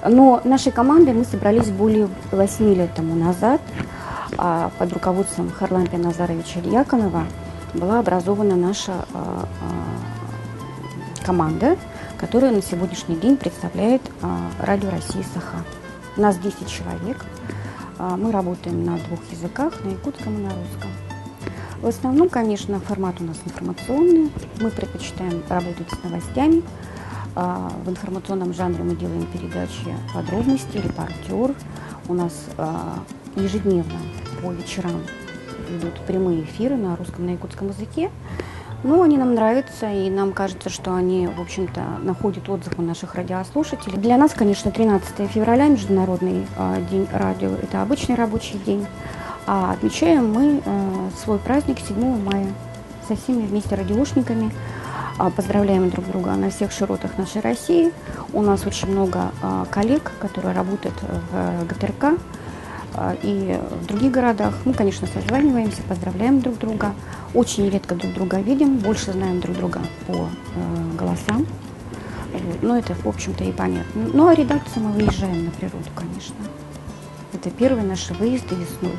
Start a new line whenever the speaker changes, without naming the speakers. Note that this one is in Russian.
Но нашей командой мы собрались более 8 лет тому назад. Под руководством Харлампия Назаровича Дьяконова была образована наша команда, которая на сегодняшний день представляет Радио России Саха. У нас 10 человек. Мы работаем на 2 языках, на якутском и на русском. В основном, конечно, формат у нас информационный. Мы предпочитаем работать с новостями. В информационном жанре мы делаем передачи подробности, репортер. У нас ежедневно по вечерам идут прямые эфиры на русском, на якутском языке. Но они нам нравятся, и нам кажется, что они, в общем-то, находят отзыв у наших радиослушателей. Для нас, конечно, 13 февраля, Международный день радио, это обычный рабочий день. А отмечаем мы свой праздник 7 мая со всеми вместе радиошниками. Поздравляем друг друга на всех широтах нашей России. У нас очень много коллег, которые работают в ГТРК и в других городах. Мы, конечно, созваниваемся, поздравляем друг друга. Очень редко друг друга видим, больше знаем друг друга по голосам. Но это, в общем-то, и понятно. Ну, а редакцию мы выезжаем на природу, конечно. Это первые наши выезды весной.